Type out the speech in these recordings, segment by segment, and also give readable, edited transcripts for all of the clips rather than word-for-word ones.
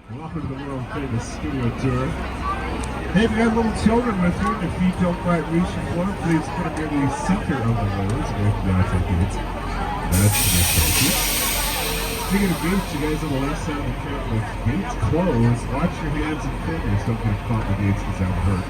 Welcome to the world famous studio tour. Hey, if you got little children with you and your feet don't quite reach the floor, please put them near the center of the rows. If that's okay. That's the mistake. Speaking of gates, you guys on the left side of the track with gates closed. Watch your hands and fingers. Don't get caught in the gates because that will hurt.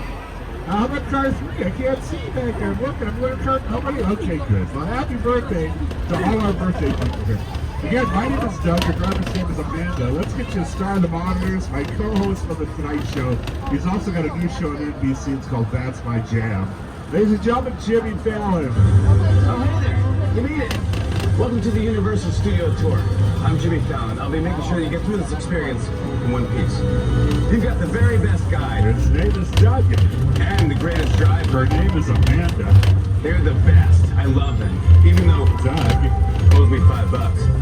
I'm at car 3. I can't see you back there. I'm looking. I'm going to car. How many? Okay, good. Well, happy birthday to all our birthday people here. Again, my name is Doug. Your driver's name is Amanda. Let's get you a star on the monitors. My co-host for the Tonight Show. He's also got a new show on NBC. It's called That's My Jam. Ladies and gentlemen, Jimmy Fallon. Oh, hey there. You made it. Welcome to the Universal Studio Tour. I'm Jimmy Fallon. I'll be making sure you get through this experience in one piece. You've got the very best guide. His name is Doug. And the greatest driver. Her name is Amanda. They're the best. I love them. Even though Doug owes me $5.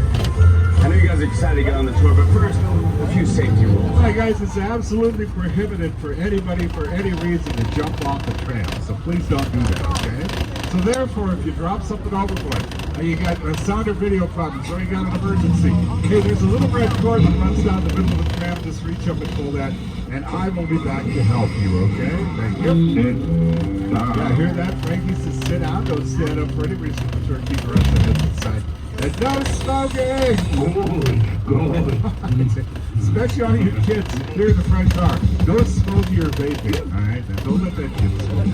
I know you guys are excited to get on the tour, but first, a few safety rules. Hi guys, it's absolutely prohibited for anybody for any reason to jump off the tram, so please don't do that, okay? So therefore, if you drop something overboard, you got a sound or video problems, or you got an emergency, hey, there's a little red cord that runs down the middle of the tram, just reach up and pull that, and I will be back to help you, okay? Thank you. And, yeah, hear that? Frankie says sit down, don't stand up for any reason, but sure keep the rest of it inside. And no smoking! Especially on your kids here in the front car. No smoking or vaping, alright? Now don't let that kid smoke.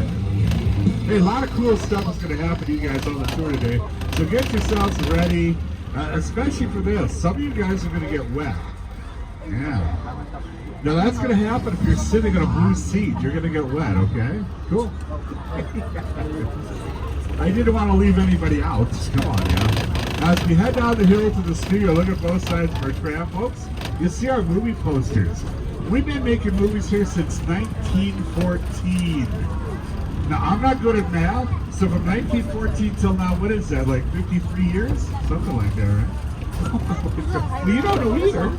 Hey, a lot of cool stuff is going to happen to you guys on the tour today. So get yourselves ready, especially for this. Some of you guys are going to get wet. Yeah. Now that's going to happen if you're sitting in a blue seat. You're going to get wet, okay? Cool. I didn't want to leave anybody out. Come on, yeah. As we head down the hill to the studio, look at both sides of our tram, folks. You see our movie posters. We've been making movies here since 1914. Now, I'm not good at math, so from 1914 till now, what is that, like 53 years? Something like that, right? Well, you don't know either.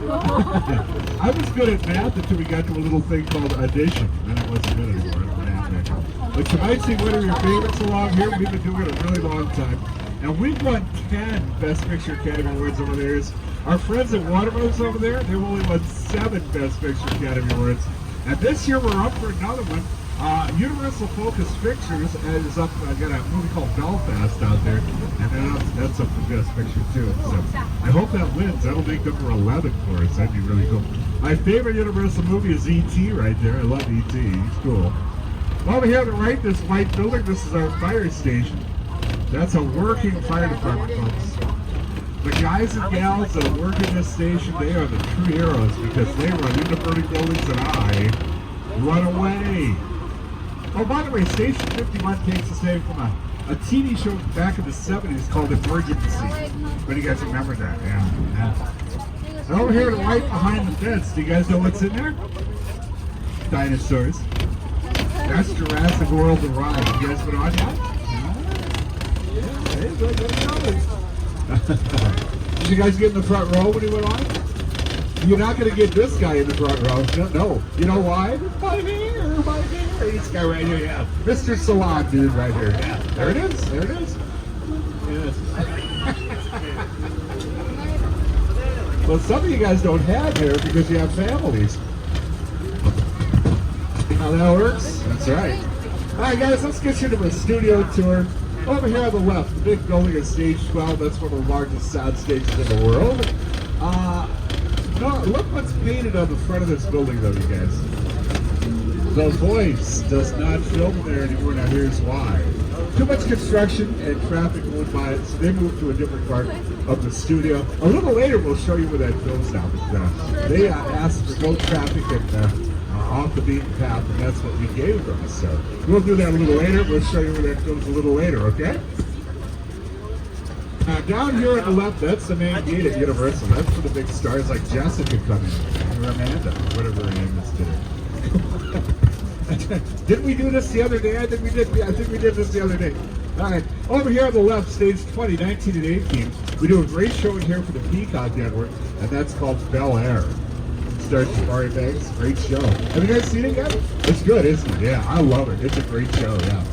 I was good at math until we got to a little thing called addition. Then I wasn't good anymore. But you might see one of your favorites along here. We've been doing it a really long time. And we've won 10 Best Picture Academy Awards over there. Our friends at Watermelons over there, they've only won 7 Best Picture Academy Awards. And this year we're up for another one. Universal Focus Pictures is up, got a movie called Belfast out there, and then that's up for Best Picture too. So I hope that wins. That'll make number 11 for us. That'd be really cool. My favorite Universal movie is E.T. right there. I love E.T. He's cool. Over here on the right, this white building, this is our fire station. That's a working fire department, folks. The guys and gals that work in this station, they are the true heroes because they run into burning buildings and I run away. Oh, by the way, Station 51 takes us name from a TV show back in the 70s called Emergency. But you guys remember that, yeah. And over here to the right behind the fence, do you guys know what's in there? Dinosaurs. That's Jurassic World the ride. You guys been on that? Yeah, hey, good Did you guys get in the front row when he went on? You're not going to get this guy in the front row. No. You know why? My hair. This guy right here, yeah. Mr. Salon dude right here. Yeah. There it is. Yes. Well, some of you guys don't have hair because you have families. How that works? That's right. All right, guys, let's get you to the studio tour. Over here on the left, the big building is Stage 12. That's one of the largest sound stages in the world. No, look what's painted on the front of this building, though, you guys. The Voice does not film there anymore. Now, here's why. Too much construction and traffic going by it, so they moved to a different part of the studio. A little later, we'll show you where that films now. But, they asked for no traffic and off the beaten path, and that's what we gave them. So we'll do that a little later. We'll show you where that films a little later, okay? Down here on the left, that's the main gate at Universal. That's for the big stars like Jessica come in, or Amanda, whatever her name is today. Didn't we do this the other day? I think we did this the other day. All right, over here on the left, stage 20, 19 and 18, we do a great show in here for the Peacock Network, and that's called Bel Air. Starts Mari Banks, great show. Have you guys seen it yet? It's good, isn't it? Yeah, I love it. It's a great show, yeah.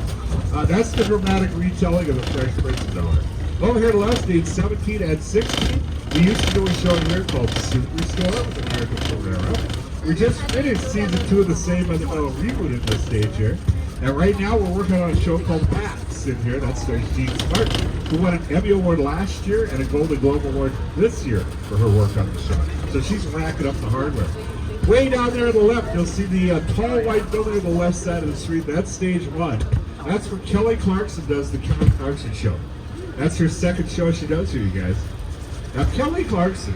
That's the dramatic retelling of the Fresh Prince of Bel-Air. Over here to the left, stage 17 and 16, we used to do a show here called Superstore with American Ferrero. We just finished season 2 of the same reboot in this stage here. And right now we're working on a show called Max in here. That stars Jean Smart, who won an Emmy Award last year and a Golden Globe Award this year for her work on the show. So she's racking up the hardware. Way down there on the left, you'll see the tall white building on the left side of the street. That's stage 1. That's where Kelly Clarkson does the Kelly Clarkson show. That's her second show she does here, you guys. Now, Kelly Clarkson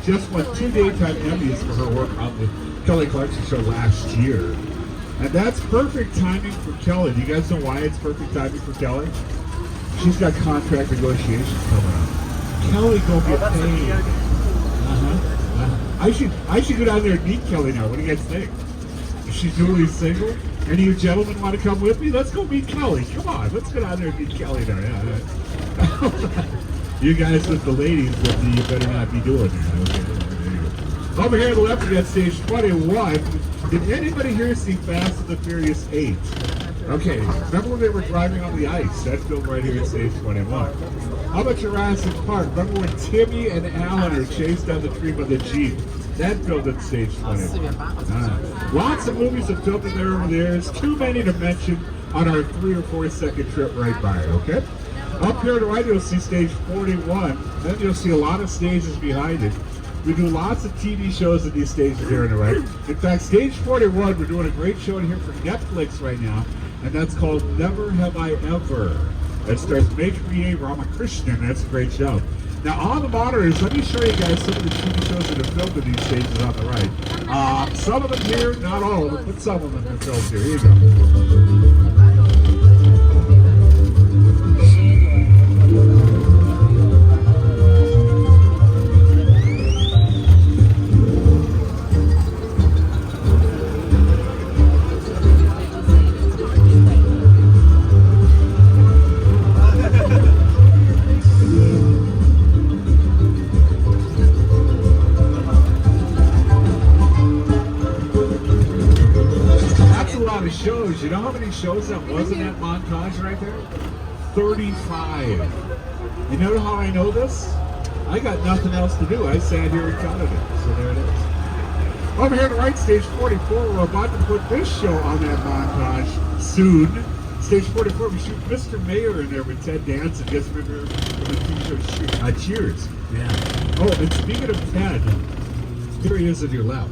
just won 2 daytime Emmys for her work on the Kelly Clarkson show last year. And that's perfect timing for Kelly. Do you guys know why it's perfect timing for Kelly? She's got contract negotiations coming up. Kelly gonna get paid. I should go down there and meet Kelly now. What do you guys think? Is she newly single? Any of you gentlemen want to come with me? Let's go meet Kelly. Come on, let's go down there and meet Kelly now. Yeah. You guys with the ladies, you better not be doing that. Okay, there you go. Over here on the left, we got stage 21. Did anybody here see Fast and the Furious 8? Okay, remember when they were driving on the ice? That's filmed right here at stage 21. How about Jurassic Park? Remember when Timmy and Alan are chased down the tree by the Jeep? That filmed at stage 21. Lots of movies have filmed in there over the years. Too many to mention on our 3 or 4 second trip right by, okay? Up here to the right, you'll see stage 41. Then you'll see a lot of stages behind it. We do lots of TV shows at these stages here on the right. In fact, stage 41, we're doing a great show in here for Netflix right now, and that's called Never Have I Ever. That stars Make Ramakrishnan. That's a great show. Now, on the monitors, let me show you guys some of the TV shows that are filmed in these stages on the right. Some of them here, not all of them, but some of them are filmed here. Here you go. Shows. You know how many shows that was in that montage right there? 35. You know how I know this? I got nothing else to do. I sat here and counted it. So there it is. Over here on the right, stage 44, we're about to put this show on that montage soon. Stage 44, we shoot Mr. Mayor in there with Ted Danson. Just remember from the TV show Cheers. Yeah. Oh, and speaking of Ted, here he is on your left.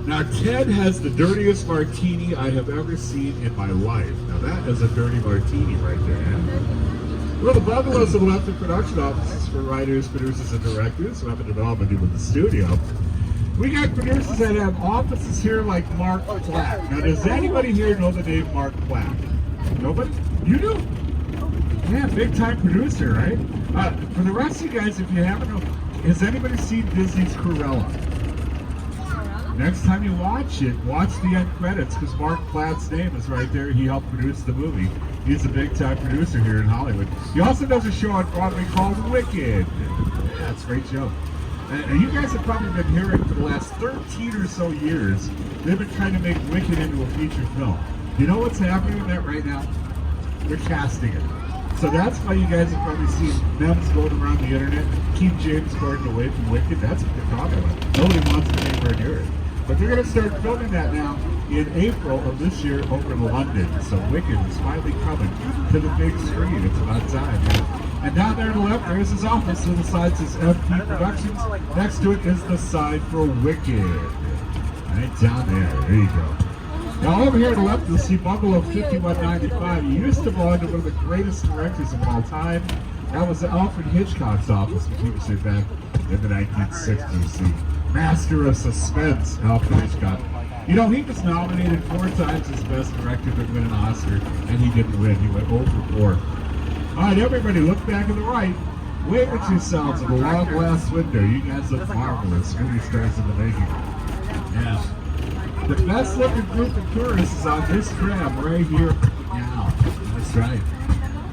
Now, Ted has the dirtiest martini I have ever seen in my life. Now, that is a dirty martini right there. Yeah? Well, the bungalows have left the production offices for writers, producers, and directors who have a development deal with the studio. We got producers that have offices here like Mark Platt. Now, does anybody here know the name Mark Platt? Nobody? You do? Yeah, big-time producer, right? For the rest of you guys, if you haven't known, has anybody seen Disney's Cruella? Next time you watch it, watch the end credits, because Mark Platt's name is right there. He helped produce the movie. He's a big-time producer here in Hollywood. He also does a show on Broadway called Wicked. Yeah, it's a great show. And you guys have probably been hearing for the last 13 or so years, they've been trying to make Wicked into a feature film. You know what's happening with that right now? They're casting it. So that's why you guys have probably seen memes going around the internet. Keep James Corden away from Wicked. That's what they're talking about. Nobody wants to anywhere near it. But they're going to start filming that now in April of this year over in London. So Wicked is finally coming to the big screen. It's about time. Yeah. And down there on the left, there's his office. To the side says FP Productions. Next to it is the sign for Wicked. Right down there. There you go. Now over here on the left, you'll see Bungalow 5195. He used to belong to one of the greatest directors of all time. That was Alfred Hitchcock's office when he was here back in the 1960s. The master of suspense, Alfred Hitchcock. You know, he was nominated 4 times as best director to win an Oscar, and he didn't win. He went 0 for 4. All right, everybody, look back to the right. Wave at yourselves in the long glass window. You guys look marvelous. Movie stars in the making. Yeah. The best looking group of tourists is on this tram right here now. That's right.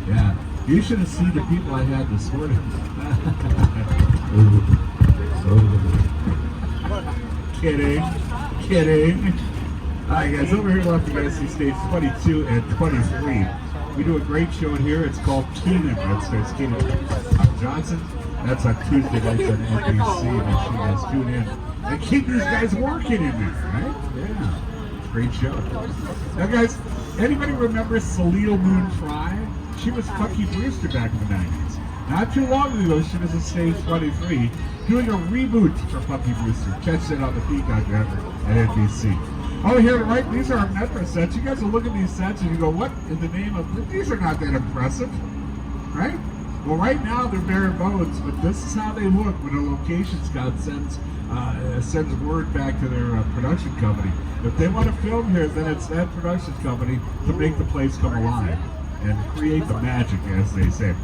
Yeah. You should have seen the people I had this morning. Kidding. All right, guys, over here left, you guys see stage 22 and 23. We do a great show in here. It's called Keenan. That starts Keenan Johnson. That's on Tuesday nights on NBC. Make sure you guys tune in. They keep these guys working in there, right? Yeah. Great show. Now, guys, anybody remember Celeste Moon Fry? She was Punky Brewster back in the 90s. Not too long ago, she was at stage 23 doing a reboot for Punky Brewster. Catch that on the Peacock Network at NBC. Oh, here to the right, these are our Metro sets. You guys will look at these sets and you go, what in the name of... These are not that impressive, right? Well, right now they're bare bones, but this is how they look when a location scout sends word back to their production company. If they want to film here, then it's that production company to make the place come alive and create the magic, as they say.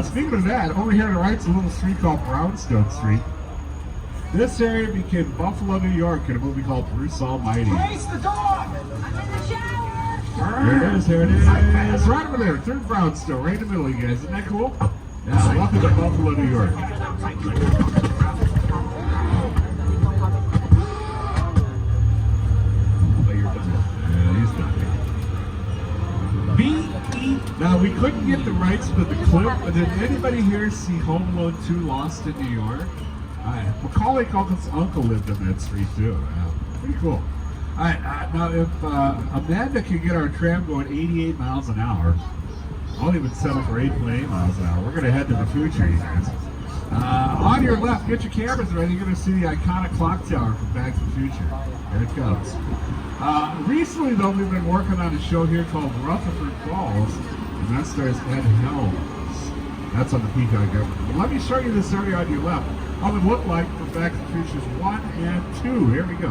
Speaking of that, over here to the right is a little street called Brownstone Street. This area became Buffalo, New York in a movie called Bruce Almighty. Race the dog! I'm in the shower! Here it is. Right over there, third Brownstone, right in the middle, you guys. Isn't that cool? Yeah, welcome to Buffalo, New York. Now, we couldn't get the rights to the clip, but did anybody here see Home Alone 2 Lost in New York? Macaulay Culkin's uncle lived in that street, too. Pretty cool. All right, now, if Amanda can get our tram going 88 miles an hour, I'll even settle for 8.8 miles an hour. We're going to head to the future, you guys. On your left, get your cameras ready. You're going to see the iconic clock tower from Back to the Future. There it comes. Recently, though, we've been working on a show here called Rutherford Falls, and that stars Ed Helms. That's on the Peacock Network. Let me show you this area on your left. How it would look like from Back to the Futures 1 and 2. Here we go.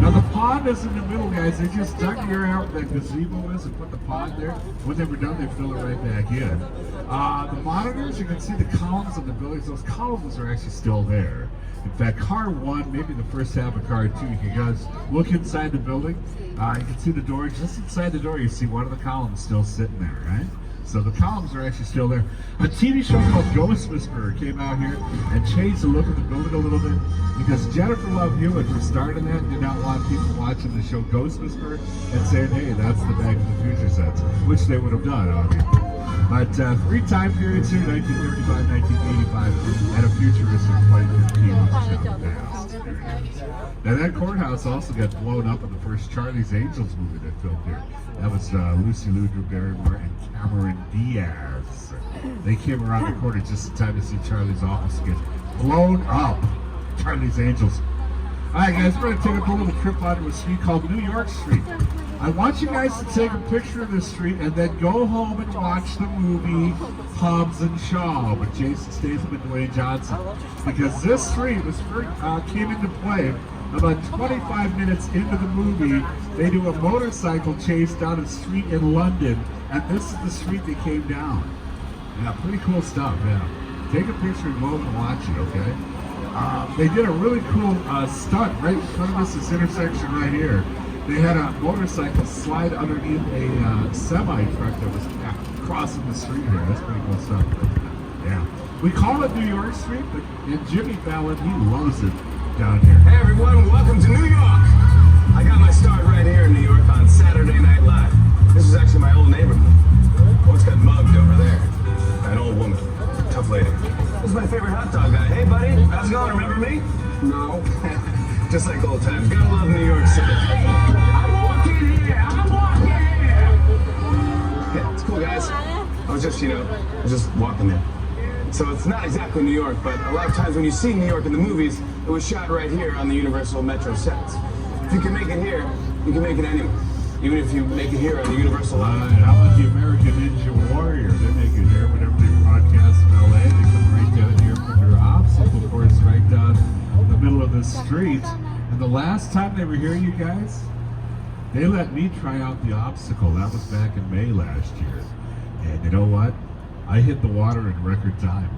Now the pond is in the middle, guys. They just dug the area out where that gazebo is and put the pond there. When they were done, they fill it right back in. The monitors, you can see the columns of the buildings. Those columns are actually still there. In fact, car 1, maybe the first half of car 2, you can guys look inside the building. You can see the door. Just inside the door, you see one of the columns still sitting there, right? So the columns are actually still there. A TV show called Ghost Whisperer came out here and changed the look of the building a little bit because Jennifer Love Hewitt, who starred in that, did not want people watching the show Ghost Whisperer and saying, hey, that's the Back to the Future sets, which they would have done, obviously. But 3 time periods here, 1935, 1985, and a futuristic flight from past. Now that courthouse also got blown up in the first Charlie's Angels movie they filmed here. That was Lucy Liu, Drew Barrymore, and Cameron Diaz. They came around the corner just in time to see Charlie's office get blown up. Charlie's Angels. All right, guys, we're going to take a little trip onto a street called New York Street. I want you guys to take a picture of this street and then go home and watch the movie Hobbs and Shaw with Jason Statham and Dwayne Johnson. Because this street was came into play about 25 minutes into the movie. They do a motorcycle chase down a street in London, and this is the street they came down. Yeah, pretty cool stuff, yeah. Take a picture and go home and watch it, okay? They did a really cool stunt right in front of us, this intersection right here. They had a motorcycle slide underneath a semi-truck that was crossing the street here. That's pretty cool stuff. Yeah. We call it New York Street, but Jimmy Fallon, he loves it down here. Hey everyone, welcome to New York! I got my start right here in New York on Saturday Night Live. This is actually my old neighborhood. What's got mugged over there? An old woman. Tough lady. This is my favorite hot dog guy. Hey buddy, how's it going? Remember me? No. Just like old times. Gotta love New York City. I'm walking here! Yeah, it's cool guys. I was just walking there. So it's not exactly New York, but a lot of times when you see New York in the movies, it was shot right here on the Universal Metro sets. If you can make it here, you can make it anywhere. Even if you make it here on the Universal line. How about the American Ninja Warrior? They make it here whenever they broadcast in LA. They come right down here from their obstacle course right down the middle of the street. And the last time they were here, you guys, they let me try out the obstacle. That was back in May last year. And you know what? I hit the water in record time,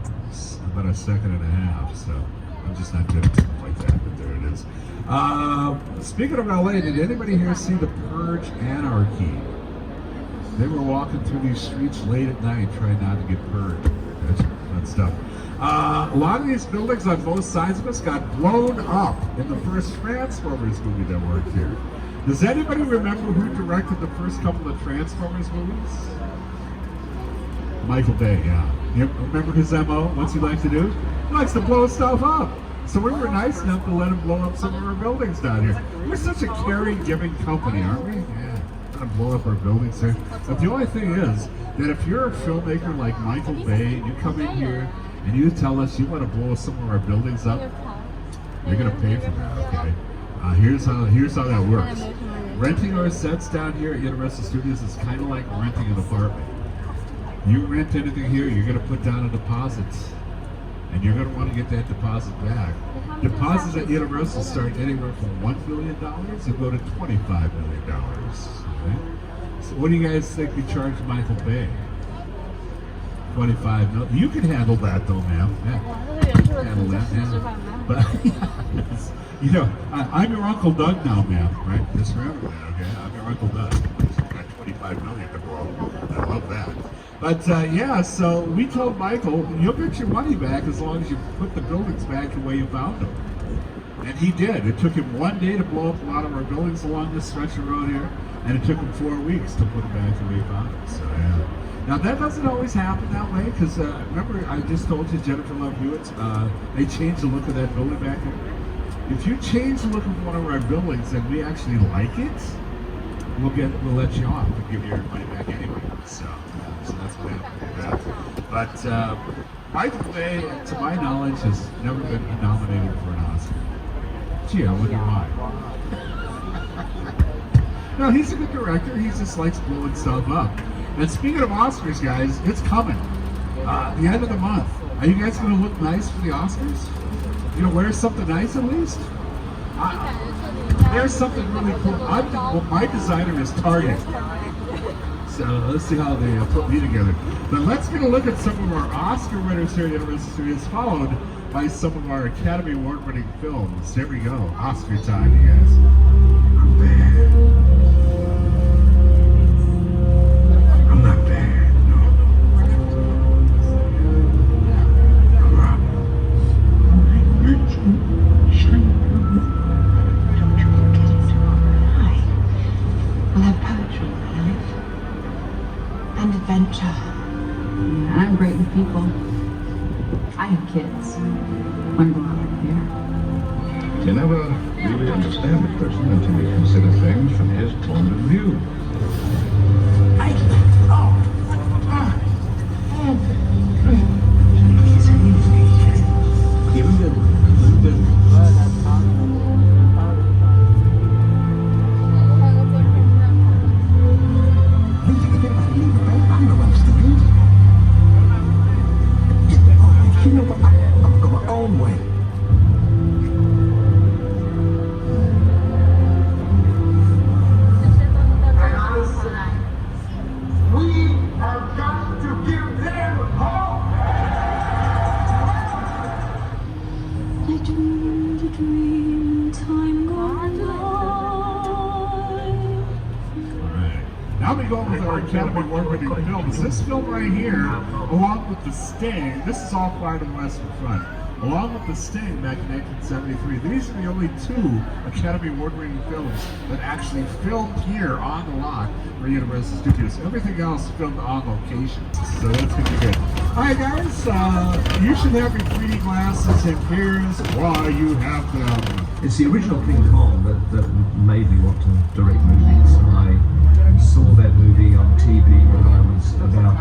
about a second and a half, so I'm just not doing something like that, but there it is. Speaking of LA, did anybody here see the Purge Anarchy? They were walking through these streets late at night trying not to get purged. That's fun stuff. A lot of these buildings on both sides of us got blown up in the first Transformers movie that worked here. Does anybody remember who directed the first couple of Transformers movies? Michael Bay, yeah. You remember his MO? What's he like to do? He likes to blow stuff up. So we were nice enough to let him blow up some of our buildings down here. We're such a caring, giving company, aren't we? Yeah, gonna blow up our buildings here. But the only thing is that if you're a filmmaker like Michael Bay and you come in here and you tell us you want to blow some of our buildings up, you're gonna pay for that, okay? Here's how that works. Renting our sets down here at Universal Studios is kind of like renting an apartment. You rent anything here, you're gonna put down a deposit. And you're going to want to get that deposit back. Deposits at Universal start anywhere from $1 million and go to $25 million. Okay? So what do you guys think we charge Michael Bay? $25 million. You can handle that though, ma'am. Yeah. Handle that, yeah. But you know, I'm your Uncle Doug now, ma'am. Right? Just remember that, okay? I'm your Uncle Doug. I've got $25 million to blow. I love that. But yeah, so we told Michael, you'll get your money back as long as you put the buildings back the way you found them. And he did. It took him 1 day to blow up a lot of our buildings along this stretch of road here, and it took him 4 weeks to put them back the way he found them. So yeah. Now that doesn't always happen that way, because remember I just told you Jennifer Love Hewitt, they changed the look of that building back there. If you change the look of one of our buildings and we actually like it, we'll let you off and give you your money back anyway. So that's what happened. But Michael Bay, to my knowledge, has never been nominated for an Oscar. Gee, I wonder why. No, he's a good director. He just likes blowing stuff up. And speaking of Oscars, guys, it's coming. The end of the month. Are you guys going to look nice for the Oscars? You know, wear something nice at least? There's something really cool. My designer is Target. So let's see how they put me together. But let's get a look at some of our Oscar winners here at Universal Studios, followed by some of our Academy Award-winning films. Here we go. Oscar time, you guys. I'm bad. I'm not bad, no. I'm Robin. Don't you forget it. Hi. I'll have poetry in my life. And adventure. I'm great with people. I have kids. I'm going out here. You never really understand a person until you consider things from his point of view. Now we go with our Academy Award-winning films. This film right here, along with The Sting, this is all part of the Western Front. Along with The Sting back in 1973, these are the only two Academy Award-winning films that actually filmed here on the lot for Universal Studios. Everything else filmed on location. So that's going to be good. Alright guys, you should have your 3D glasses, and here's why you have them. It's the original King Kong that made me want to direct movies. I saw that movie on TV when I was about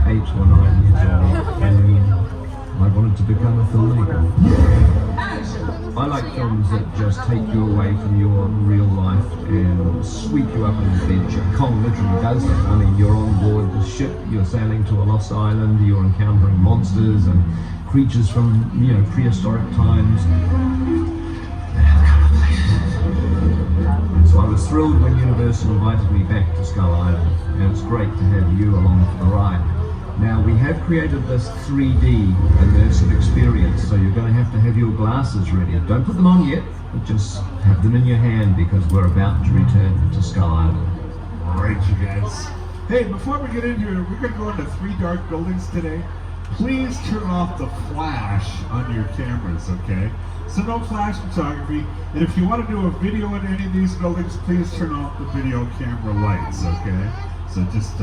8 or 9 years old, and I wanted to become a filmmaker. I like films that just take you away from your real life and sweep you up an adventure. Kong literally does that. I mean, you're on board the ship, you're sailing to a lost island, you're encountering monsters and creatures from, prehistoric times. So I was thrilled when Universal invited me back to Skull Island, and it's great to have you along for the ride. Now, we have created this 3D immersive experience, so you're going to have your glasses ready. Don't put them on yet, but just have them in your hand because we're about to return to Skull Island. All right, you guys. Hey, before we get into it, we're going to go into 3 dark buildings today. Please turn off the flash on your cameras, okay? So no flash photography. And if you want to do a video in any of these buildings, please turn off the video camera lights, okay? So just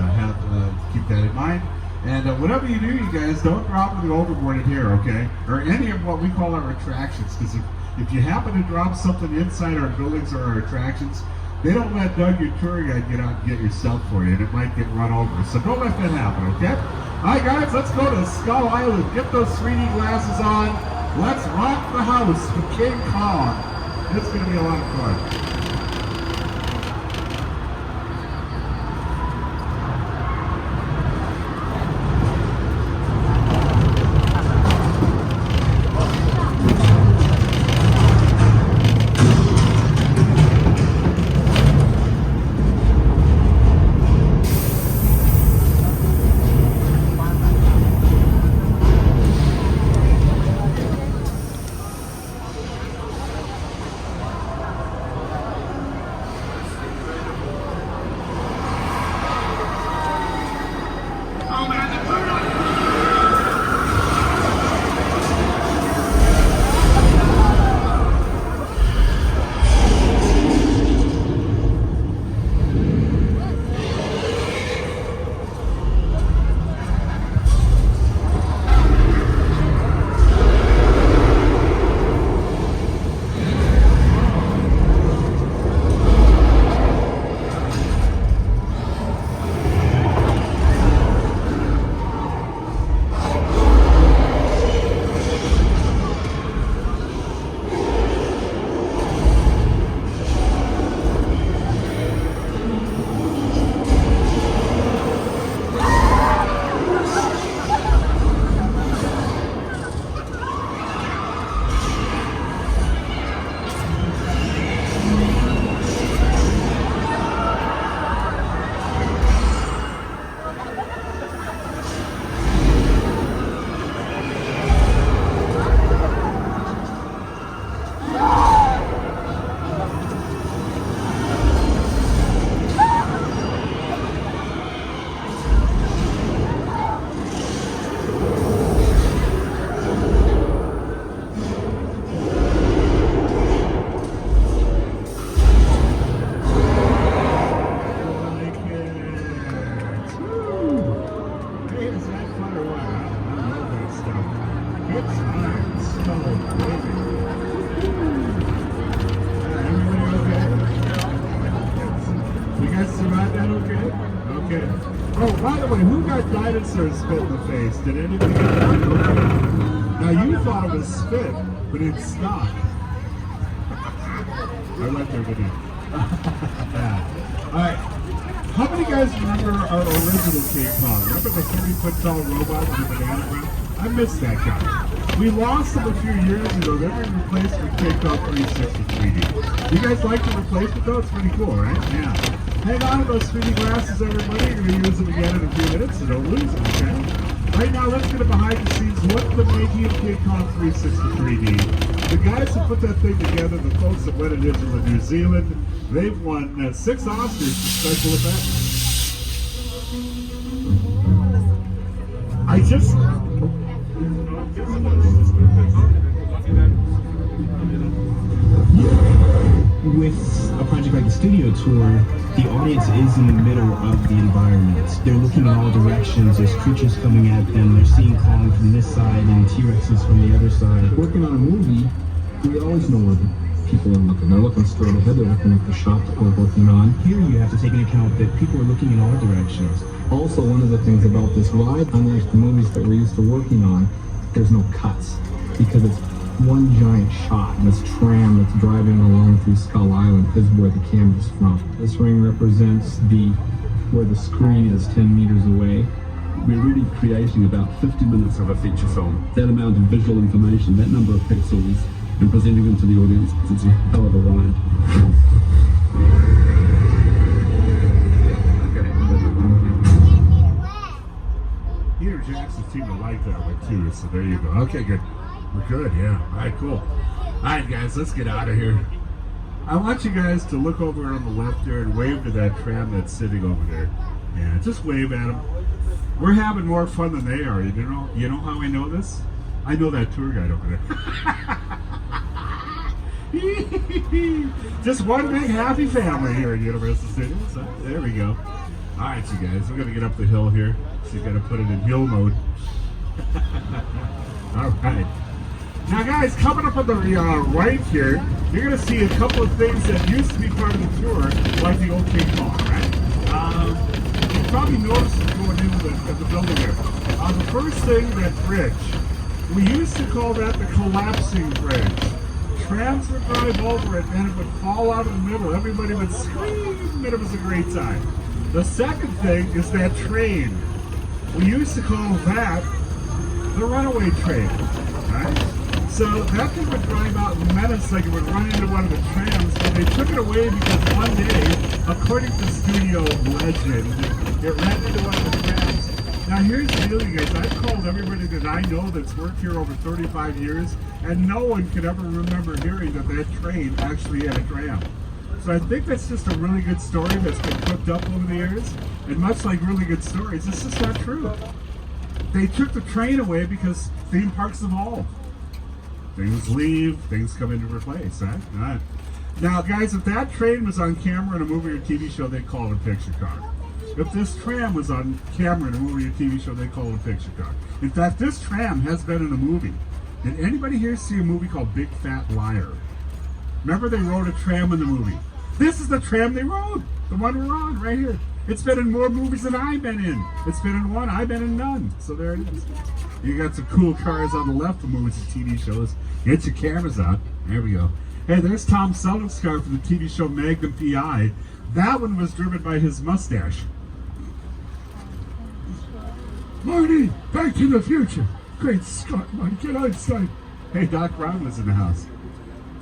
keep that in mind. And whatever you do, you guys, don't drop the overboard in here, okay? Or any of what we call our attractions, because if you happen to drop something inside our buildings or our attractions, they don't let Doug, your tour guide, get out and get your stuff for you, and it might get run over. So don't let that happen, okay? All right, guys, let's go to Skull Island. Get those 3D glasses on. Let's rock the house for King Kong. It's going to be a lot of fun. Oh, by the way, who got dinosaurs spit in the face? Did anybody get that? Now you thought it was spit, but it's not. I went there, didn't yeah. Alright. How many guys remember our original King Kong? Remember the 30-foot tall robot with the banana breath? I missed that guy. We lost him a few years ago. They were replaced with King Kong 360 3D. You guys like the replacement though? It's pretty cool, right? Yeah. Hang on to those 3D glasses, everybody. You're going to use them again in a few minutes, so don't lose them, okay? Right now, let's get a behind the scenes look at the making of King Kong 360 3D. The guys who put that thing together, the folks that went it is in New Zealand, they've won 6 Oscars for special effects. I just... With a project like the studio tour, the audience is in the middle of the environment. They're looking in all directions, there's creatures coming at them, they're seeing Kong from this side and T-Rexes from the other side. Working on a movie, we always know where the people are looking. They're looking straight ahead, they're looking at the shot that we're working on. Here you have to take into account that people are looking in all directions. Also, one of the things about this ride, unlike the movies that we're used to working on, there's no cuts, because it's one giant shot. And this tram that's driving along through Skull Island is where the camera's from. This ring represents where the screen is 10 meters away. We're really creating about 50 minutes of a feature film. That amount of visual information, that number of pixels, and presenting them to the audience, it's a hell of a ride. Peter Jackson seemed to like that one too, so there you go. Okay, good. We're good, yeah. Alright, cool. Alright guys, let's get out of here. I want you guys to look over on the left there and wave to that tram that's sitting over there. Yeah, just wave at them. We're having more fun than they are. You know how I know this? I know that tour guide over there. Just one big happy family here at Universal Studios. There we go. Alright you guys, we're going to get up the hill here. She's gonna put it in hill mode. All right. Now, guys, coming up on the right here, you're gonna see a couple of things that used to be part of the tour, like the old King Kong, right? You probably noticed it going into the building there. The first thing, that bridge, we used to call that the collapsing bridge. Trams would drive over it, and it would fall out of the middle. Everybody would scream, and it was a great time. The second thing is that train. We used to call that the Runaway Train, right? So that thing would drive out in menace like it would run into one of the trams, but they took it away because one day, according to studio legend, it ran into one of the trams. Now here's the deal, you guys. I've called everybody that I know that's worked here over 35 years, and no one could ever remember hearing that that train actually had a tram. So I think that's just a really good story that's been cooked up over the years. And much like really good stories, it's just not true. They took the train away because theme parks evolve. Things leave, things come into replace, right? All right. Now, guys, if that train was on camera in a movie or TV show, they'd call it a picture car. If this tram was on camera in a movie or TV show, they'd call it a picture car. In fact, this tram has been in a movie. Did anybody here see a movie called Big Fat Liar? Remember they rode a tram in the movie? This is the tram they rode. The one we're on right here. It's been in more movies than I've been in. It's been in one, I've been in none. So there it is. You got some cool cars on the left for movies and TV shows. Get your cameras out. There we go. Hey, there's Tom Selleck's car for the TV show Magnum P.I. That one was driven by his mustache. Marty, Back to the Future. Great Scott, Marty, get outside. Hey, Doc Brown was in the house.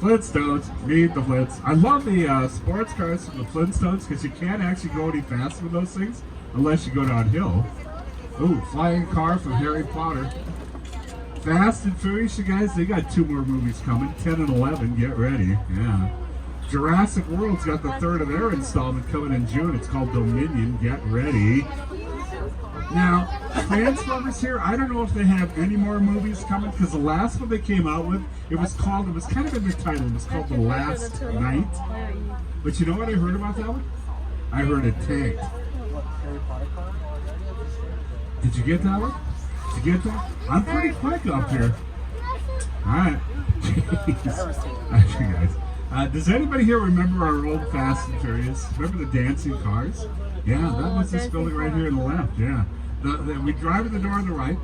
Flintstones, meet the Flintstones. I love the sports cars from the Flintstones because you can't actually go any faster with those things unless you go downhill. Ooh, flying car from Harry Potter. Fast and Furious, you guys, they got 2 more movies coming, 10 and 11, get ready, yeah. Jurassic World's got the 3rd of their installment coming in June. It's called Dominion, get ready. Now, Transformers here, I don't know if they have any more movies coming, because the last one they came out with, it was kind of in the title, it was called The Last Night. But you know what I heard about that one? I heard it tanked. Did you get that one? Did you get that? I'm pretty quick up here. Alright. Actually, guys. Does anybody here remember our old Fast and Furious? Remember the dancing cars? Yeah, that was this building right here on the left, yeah. We'd drive in the door on the right,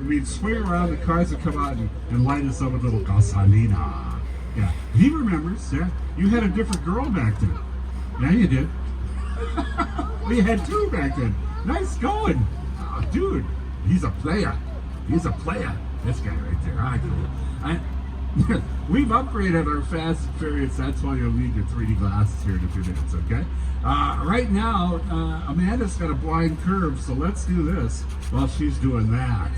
we'd swing around, the cars would come out and light us up with little gasolina. Yeah, he remembers, yeah. You had a different girl back then. Yeah, you did. We had 2 back then. Nice going. Oh, dude, he's a player. He's a player. This guy right there. I cool. We've upgraded our Fast and Furious. That's why you'll need your 3D glasses here in a few minutes, okay? Right now, Amanda's got a blind curve, so let's do this while she's doing that.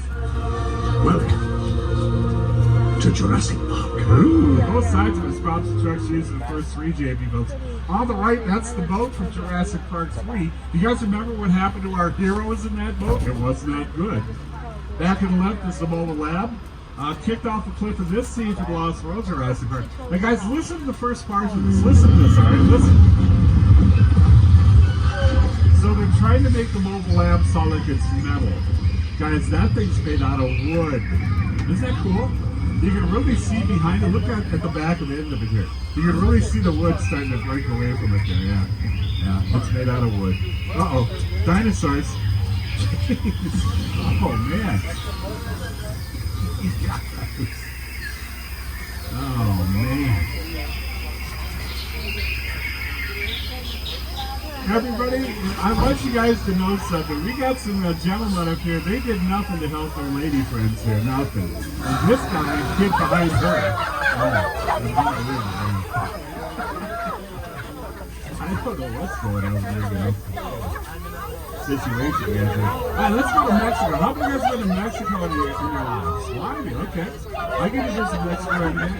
Welcome to Jurassic Park. Ooh, both sides of his props and trucks using the first 3 JB boats. On the right, that's the boat from Jurassic Park 3. You guys remember what happened to our heroes in that boat? It was not good. Back on the left is the mobile lab. Kicked off a cliff of this scene from Lost World Jurassic Park. Now guys, listen to the first part of this. Listen to this, alright? Listen. So they're trying to make the mobile lab sound like it's metal. Guys, that thing's made out of wood. Isn't that cool? You can really see behind it. Look at the back of the end of it here. You can really see the wood starting to break away from it there, yeah. Yeah, it's made out of wood. Uh-oh, dinosaurs. Oh, man. Oh, man. Everybody, I want you guys to know something. We got some gentlemen up here. They did nothing to help their lady friends here. Nothing. And this guy hid behind her. I don't know what's going on here, situation we have here. Alright, let's go to Mexico. How many of you guys been to Mexico in your lives? Why? Okay. I get to visit Mexico every day.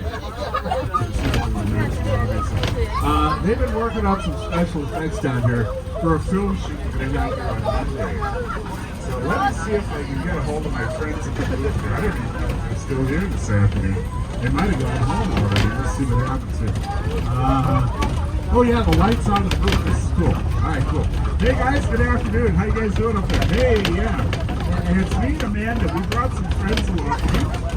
They've been working on some special effects down here for a film shoot they're going to have on Monday. So let me see if I can get a hold of my friends at the booth here. I don't even know if they're still here this afternoon. They might have gone home already. Let's see what happens here. Oh yeah, the lights on the roof. This is cool. Alright, cool. Hey guys, good afternoon. How you guys doing up there? Hey, yeah. And it's me and Amanda. We brought some friends along.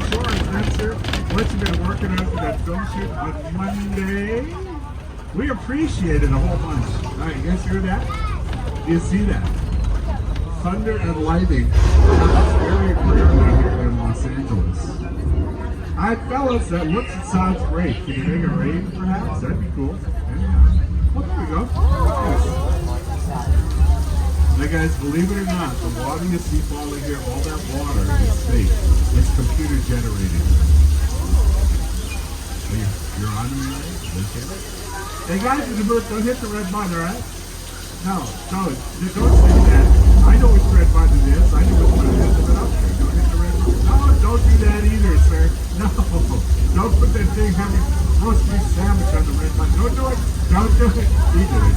Show our friends here what you've been working on for that film shoot on Monday. We appreciate it a whole bunch. Alright, you guys hear that? Do you see that? Thunder and lightning. It's very rarely here in Los Angeles. Alright, fellas, that looks and sounds great. Can you make a rain, perhaps? That'd be cool. Yeah. Well, there we go. Yes. Now, guys, believe it or not, the water you see falling here, all that water is fake. It's computer generated. You're on me, right? Okay. Hey, guys, don't hit the red button, all right? No, don't say that. I know which red button it is. I know which one it is. Put it up there. Don't hit the red button. No, don't do that either, sir. No, don't put that big heavy roast beef sandwich on the red button. Don't do it. Don't do it. He did it.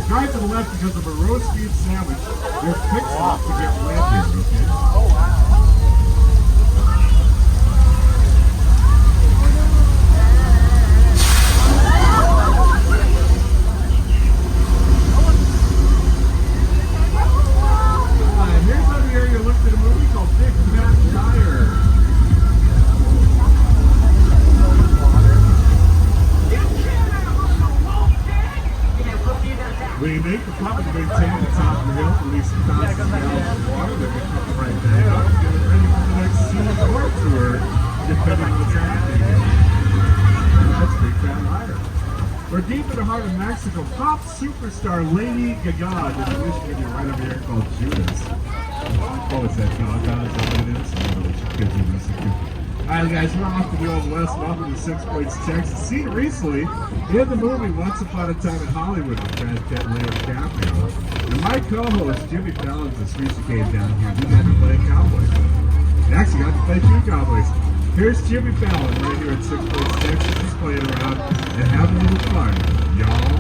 Drive to the left because of a roast beef sandwich. There's pixels to get red here, okay? Oh, wow. We make the promise to maintain the top of the hill, release thousands of gallons of water that we come right back up and get ready for the next scenic war tour, depending on what's happening here. That's Big Fat Liar. We're deep in the heart of Mexico. Pop superstar Lady Gaga did a music video right over here called Judas. Oh, it's that Gaga, is that what it is? I don't know what your kids are listening to. Alright guys, we're off to the Old West, welcome to 6 Points, Texas. Seen recently in the movie Once Upon a Time in Hollywood with Brad Pitt and Leo DiCaprio. And my co-host, Jimmy Fallon, just recently came down here. We got to play cowboys. We actually got to play 2 cowboys. Here's Jimmy Fallon right here at 6 Points, Texas, just playing around and having a little fun, y'all.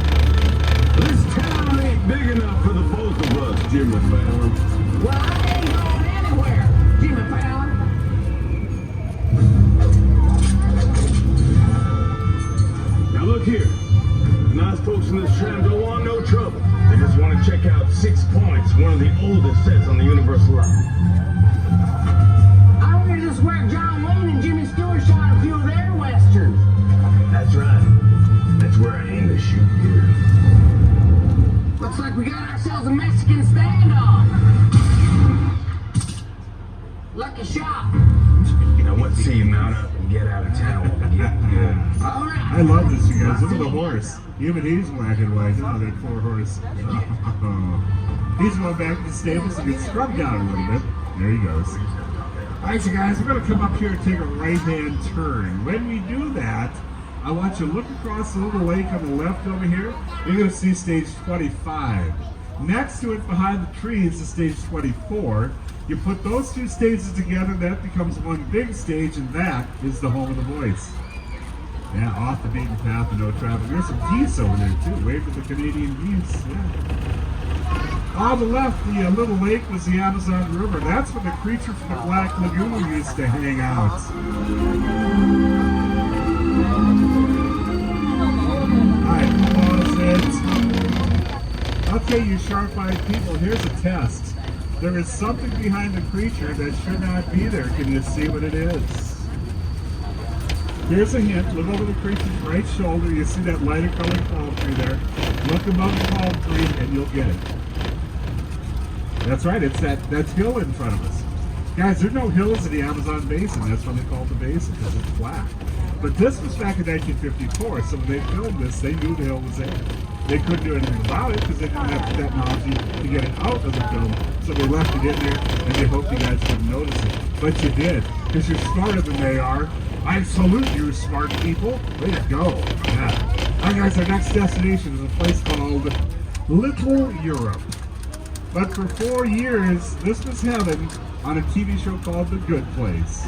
This town ain't big enough for the both of us, Jimmy Fallon. Well, I ain't going anywhere, Jimmy Fallon. Now look here, the nice folks in this tram don't want no trouble. They just want to check out 6 Points, one of the oldest sets on the Universal line. I heard this where John Wayne and Jimmy Stewart shot a few of their westerns. That's right. That's where I aim to shoot here. Looks like we got ourselves a Mexican standoff. Lucky shot. You know what? See you mount up and get out of town when we get good. All right. I love this, you guys. Look at the horse. Even he's black and white. Look at that poor horse. He's going back to the stables to get scrubbed down a little bit. There he goes. Alright, so guys, we're going to come up here and take a right-hand turn. When we do that, I want you to look across the little lake on the left over here. You're going to see stage 25. Next to it, behind the trees, is stage 24. You put those 2 stages together, that becomes one big stage, and that is the home of the voice. Yeah, off the beaten path and no traffic. There's some geese over there too. Wave to the Canadian geese. Yeah. On the left, the little lake was the Amazon River. That's where the creature from the Black Lagoon used to hang out. Alright, pause it. Okay, you sharp-eyed people, here's a test. There is something behind the creature that should not be there. Can you see what it is? Here's a hint. Look over the creature's right shoulder. You see that lighter colored palm tree there. Look above the palm tree and you'll get it. That's right. It's that hill in front of us. Guys, there are no hills in the Amazon basin. That's why they call it the basin, because it's flat. But this was back in 1954, so when they filmed this, they knew the hill was there. They couldn't do anything about it because they didn't have the technology to get it out of the film. So they left it in there, and they hoped you guys wouldn't notice it. But you did, because you're smarter than they are. I salute you, smart people. Way to go. Yeah. All right, guys, our next destination is a place called Little Europe. But for 4 years, this was heaven on a TV show called The Good Place.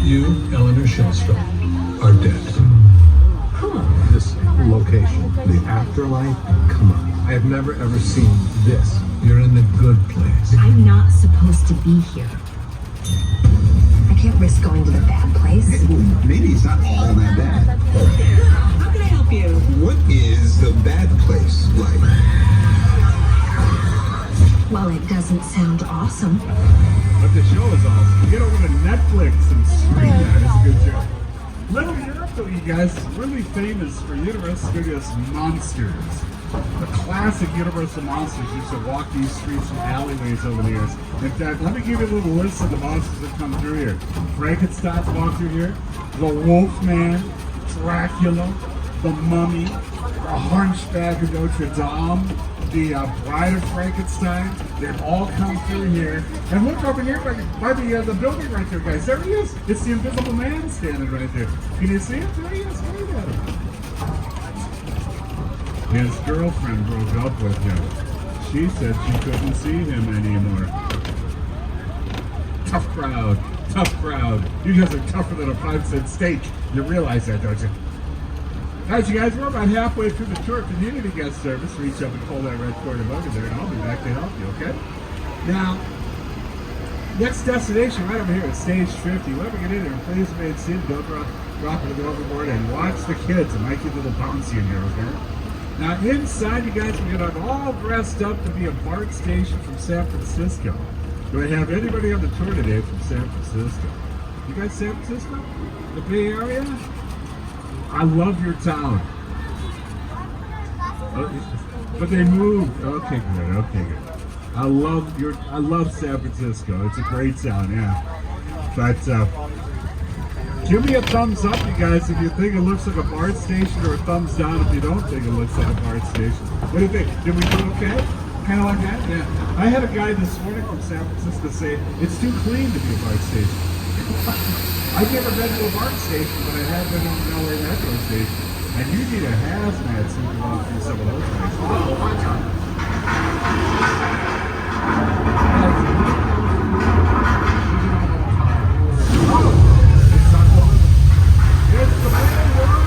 You, Eleanor Shellstrom, are dead. This location, the afterlife, come on. I have never ever seen this. You're in the good place. I'm not supposed to be here. I can't risk going to the bad place. Maybe it's not all that bad. How can I help you? What is the it doesn't sound awesome. But the show is awesome. Get over to Netflix and stream that. It's a good show. Little Europe, though, you guys, really famous for Universal Studios monsters. The classic Universal monsters used to walk these streets and alleyways over the years. In fact, let me give you a little list of the monsters that come through here. Frankenstein's walked through here. The Wolfman, Dracula, the Mummy, the Hunchback of Notre Dame, the Bride of Frankenstein. They've all come through here. And look over here by the building right there, guys. There he is. It's the Invisible Man standing right there. Can you see him? There he is. Look at him. His girlfriend broke up with him. She said she couldn't see him anymore. Tough crowd. Tough crowd. You guys are tougher than a 5-cent steak. You realize that, don't you? Alright, you guys, we're about halfway through the tour community guest service. Reach up and pull that red cord above you there, and I'll be back to help you, okay? Now, next destination right over here is stage 50. Whoever get in there, please remain seated. Don't drop it overboard and watch the kids. It might get a little bouncy in here, okay? Now, inside, you guys, we're going to all dressed up to be a BART station from San Francisco. Do I have anybody on the tour today from San Francisco? You guys San Francisco? The Bay Area? I love your town. But they moved. Okay, good. Okay, good. I love San Francisco. It's a great town, yeah. But give me a thumbs up, you guys, if you think it looks like a BART station, or a thumbs down if you don't think it looks like a BART station. What do you think? Did we do okay? Kind of like that? Yeah. I had a guy this morning from San Francisco say it's too clean to be a BART station. I've never been to a BART station, but I have been on the LA Metro station. And you need a hazmat suit to walk through some of those places. Oh, my God. It's the big one!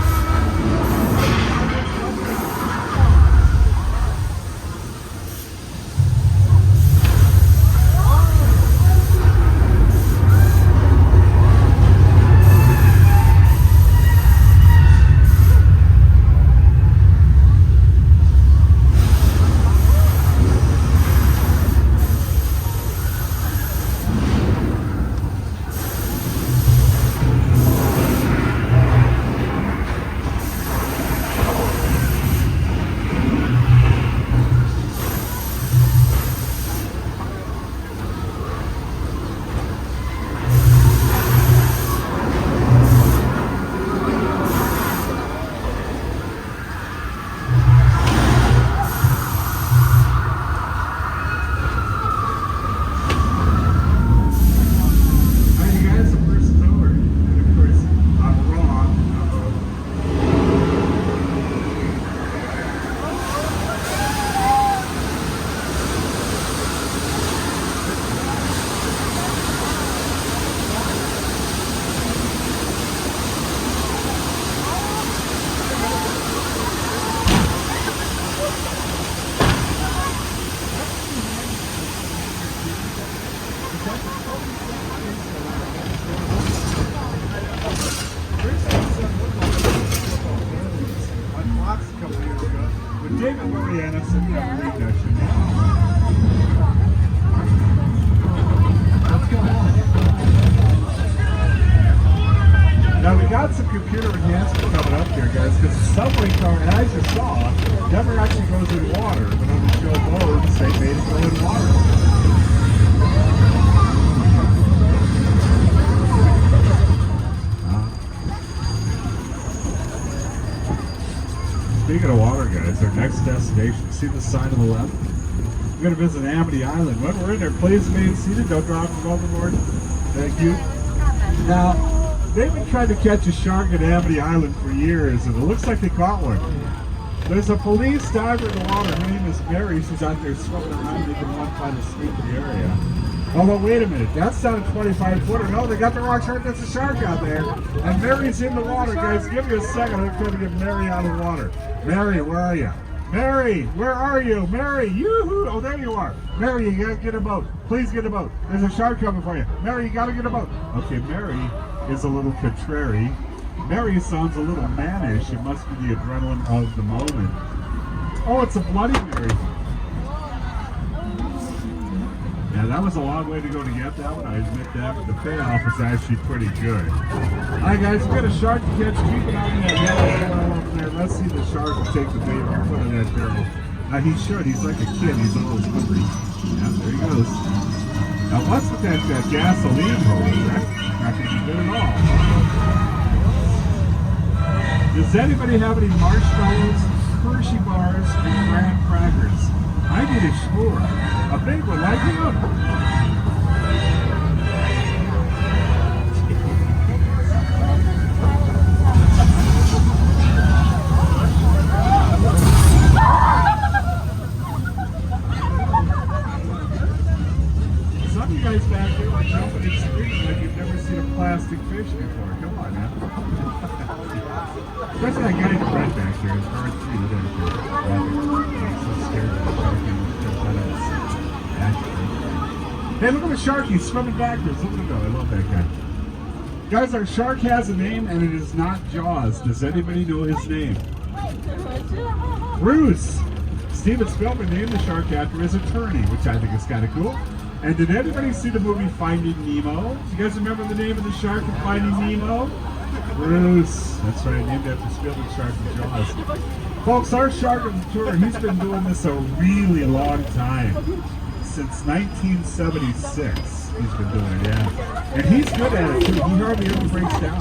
Now we got some computer enhancement coming up here, guys, because the subway car, as you saw, never actually goes in water, but on the show boats, they made it go in water. Speaking of water, guys, our next destination, see the sign on the left? We're going to visit Amity Island. When we're in there, please remain seated. Don't drop them overboard. Thank you. Now, they've been trying to catch a shark at Amity Island for years, and it looks like they caught one. There's a police diver in the water. Her name is Mary. She's out there swimming around. You can walk by the street in the area. Oh, but wait a minute. That's not a 25-footer. No, they got the wrong shark. That's a shark out there. And Mary's in the water, guys. Give me a second. I'm trying to get Mary out of the water. Mary, where are you? Mary, where are you? Mary, yoo-hoo. Oh, there you are. Mary, you gotta get a boat. Please get a boat. There's a shark coming for you. Mary, you gotta get a boat. Okay, Mary is a little contrary. Mary sounds a little mannish. It must be the adrenaline of the moment. Oh, it's a Bloody Mary. Yeah, that was a long way to go to get that one. I admit that, but the payoff was actually pretty good. All right, guys, we got a shark to catch. Keep an eye on that yellow barrel up there. Let's see the shark will take the bait in front of that barrel. Now, he should. He's like a kid. He's always hungry. Yeah, there he goes. Now, what's with that gasoline hose? That's not going to be good at all. Does anybody have any marshmallows, Hershey bars, and graham crackers? I need a sure. A big one like him. Some of you guys back there are jumping and screaming like you've never seen a plastic fish before. Come on now. Especially that guy in the red back there. It's hard to see the back there. I'm so scared of the shark. Hey, look at the shark. He's swimming backwards. Look at him go. I love that guy. Guys, our shark has a name, and it is not Jaws. Does anybody know his name? Bruce. Steven Spielberg named the shark after his attorney, which I think is kind of cool. And did anybody see the movie Finding Nemo? Do you guys remember the name of the shark in Finding Nemo? Bruce. That's right, named after Spielberg's shark from Jaws. Folks, our shark of the tour, he's been doing this a really long time. Since 1976, he's been doing it, yeah. And he's good at it, too. He hardly ever breaks down.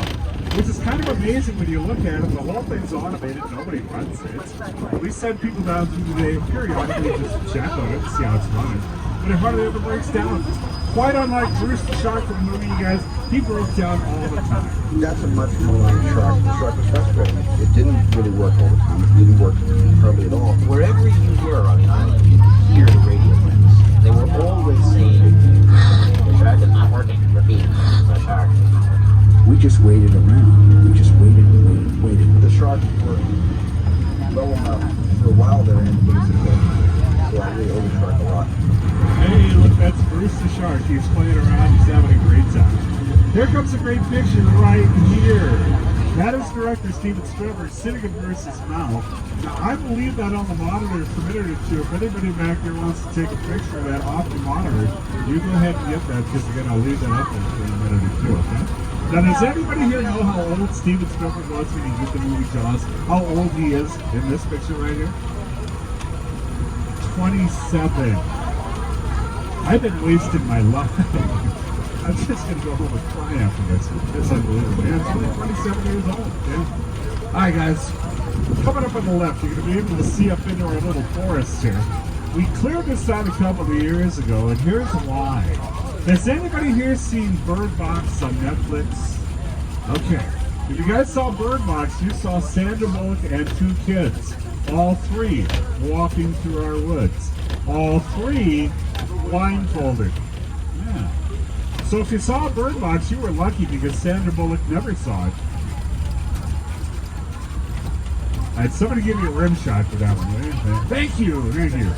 Which is kind of amazing when you look at it. The whole thing's automated. Nobody runs it. We send people down through the day periodically just to check on it and see how it's running. But it hardly ever breaks down. Quite unlike Bruce the Shark from the movie, you guys, he broke down all the time. That's a much more like shark. The shark was frustrating. It didn't really work all the time. It didn't work hardly at all. Wherever you were on the island, you could hear the radio waves. They were always saying, the shark is not working. Repeat, the shark is not working. We just waited around. We just waited and waited. The sharks were low enough for a while there, and so I really oversharked a lot. Hey, look, that's Bruce the Shark. He's playing around. He's having a great time. Here comes a great picture right here. That is director Steven Spielberg sitting in Bruce's mouth. Now, I believe that on the monitor permitted it to. If anybody back there wants to take a picture of that off the monitor, you go ahead and get that, because again, I'll leave that up for a minute or two, okay? Now, does anybody here know how old Steven Spielberg was when he did the movie Jaws? How old he is in this picture right here? 27. I've been wasting my life. I'm just going to go home and cry after this. It's unbelievable. Yeah, it's only 27 years old. Yeah. All right, guys. Coming up on the left, you're going to be able to see up into our little forest here. We cleared this out a couple of years ago, and here's why. Has anybody here seen Bird Box on Netflix? Okay. If you guys saw Bird Box, you saw Sandra Bullock and two kids. All three walking through our woods. All three blindfolded. Yeah. So if you saw Bird Box, you were lucky, because Sandra Bullock never saw it. All right, somebody give me a rim shot for that one, will you? Thank you, thank you.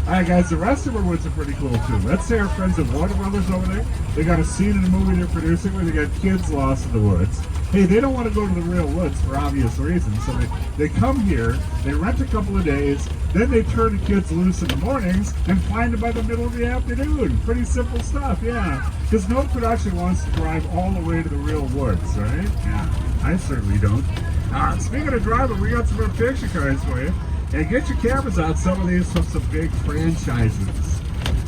All right, guys, the rest of our woods are pretty cool, too. Let's say our friends at Warner Brothers over there, they got a scene in a movie they're producing where they got kids lost in the woods. Hey, they don't want to go to the real woods for obvious reasons, so they come here, they rent a couple of days, then they turn the kids loose in the mornings and find them by the middle of the afternoon. Pretty simple stuff, yeah. Because no production wants to drive all the way to the real woods, right? Yeah, I certainly don't. Speaking of driving, we got some more picture cards for you. And get your cameras out. Some of these from some big franchises.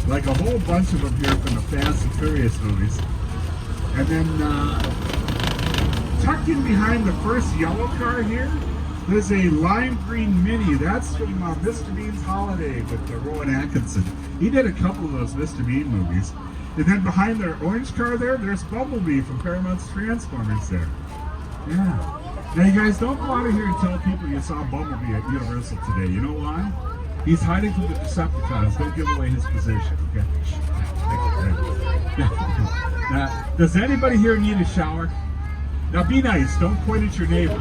Like a whole bunch of them here from the Fast and Furious movies. And then tucked in behind the first yellow car here, there's a lime green Mini. That's from Mr. Bean's Holiday with Rowan Atkinson. He did a couple of those Mr. Bean movies. And then behind their orange car there, there's Bumblebee from Paramount's Transformers there. Yeah. Now, you guys, don't go out of here and tell people you saw Bumblebee at Universal today. You know why? He's hiding from the Decepticons. Don't give away his position, okay? Now, does anybody here need a shower? Now, be nice. Don't point at your neighbor.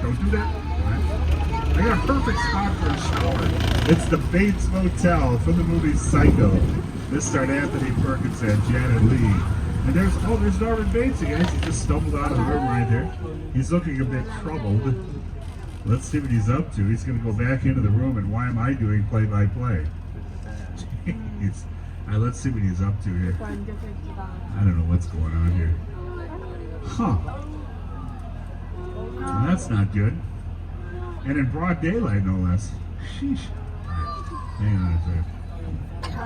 Don't do that. Right? I got a perfect spot for a shower. It's the Bates Motel from the movie Psycho. This starred Anthony Perkins and Janet Leigh. And there's Norman Bates again. He just stumbled out of the room right there. He's looking a bit troubled. Let's see what he's up to. He's going to go back into the room, and why am I doing play-by-play? Jeez. Alright, let's see what he's up to here. I don't know what's going on here. Huh. Well, that's not good. And in broad daylight, no less. Sheesh. Hang on a second.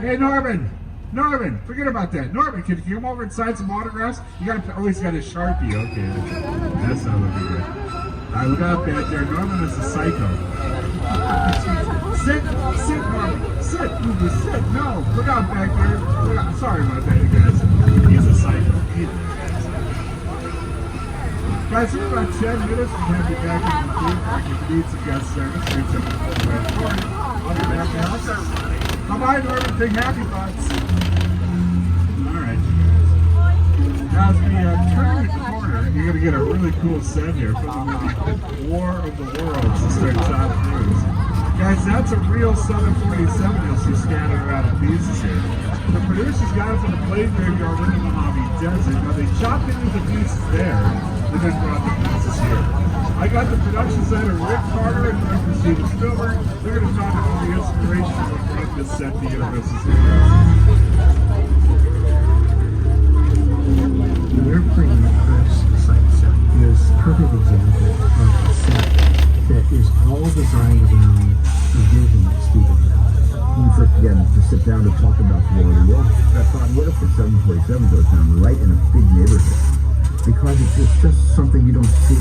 Hey, Norman! Norman! Forget about that. Norman, can you come over and sign some autographs? You gotta, oh, he's got a Sharpie. Okay. That's not looking good. Alright, look out back there. Norman is a psycho. Sit, Norman. Sit, you sit. No, look out back there. Look out. Sorry about that, you guys. He's a psycho. Guys, in about 10 minutes, we'll have you back in the booth. If you need some guest service, reach up to the recording. I'll be back now. Bye-bye, Norman. Big happy thoughts. All right, you guys. Now, as we turn the corner, you're going to get a really cool set here from the movie War of the Worlds to start top news. Guys, that's a real 747 you'll see scattered around in pieces here. The producers got it from the plane graveyard in the Mojave Desert. Now, they chopped it into pieces there and then brought the pieces here. I got the production designer Rick Carter and director Steven Spielberg. They're going to talk about the inspiration of what brought this set to Universal Studios. The airplane crash site set is a perfect example of a set that is all designed around the vision that Steven had. When we first began to sit down to talk about the War of the Worlds, I thought, what if the 747 goes down right in a big neighborhood? Because it's just something you don't see.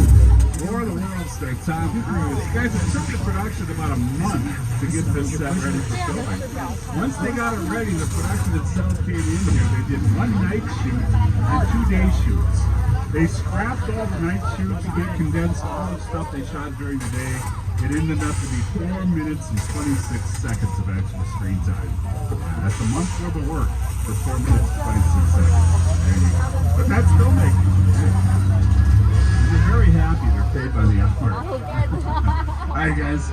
War of the Worlds started Tom Cruise. Guys, it took the production about a month to get this set ready for filming. Once they got it ready, the production itself came in here. They did one night shoot and 2 day shoots. They scrapped all the night shoots and condensed all the stuff they shot during the day. It ended up to be 4 minutes and 26 seconds of actual screen time. That's a month's worth of work for 4 minutes and 26 seconds. There you go. But that's filmmaking. You're very happy they're paid by the hour. Alright guys,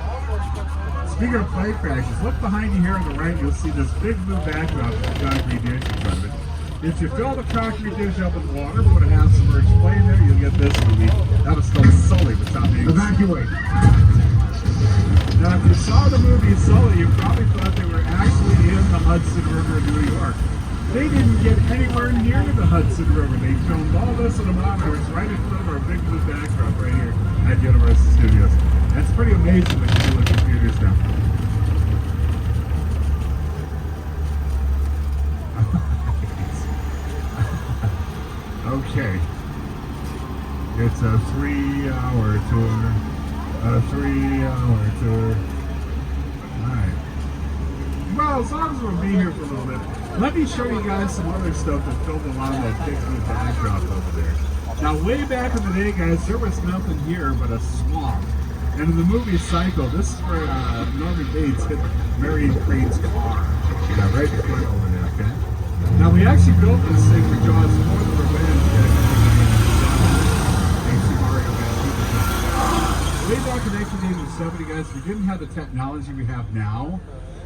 speaking of plane crashes, look behind you here on the right, you'll see this big blue backdrop with the concrete dish in front of it. If you fill the concrete dish up with water, put a half-submerged plane there, you'll get this movie. That was still Sully with Tom Hanks. Evacuate. Now if you saw the movie Sully, you probably thought they were actually in the Hudson River in New York. They didn't get anywhere near the Hudson River. They filmed all this on the monitors right in front of our big blue backdrop right here at Universal Studios. That's pretty amazing what you do with computers now. Okay. It's a 3-hour tour. A 3-hour tour. Alright. Well, as long as we'll be here for a little bit, let me show you guys some other stuff that filmed along that big blue backdrop over there. Now, way back in the day, guys, there was nothing here but a swamp. And in the movie Psycho, this is where Norman Bates hit Marion Crane's car. Yeah, right in front over there, okay? Now, we actually built this thing for Jaws 4 the Revenge. Way back in 1970, guys, we didn't have the technology we have now.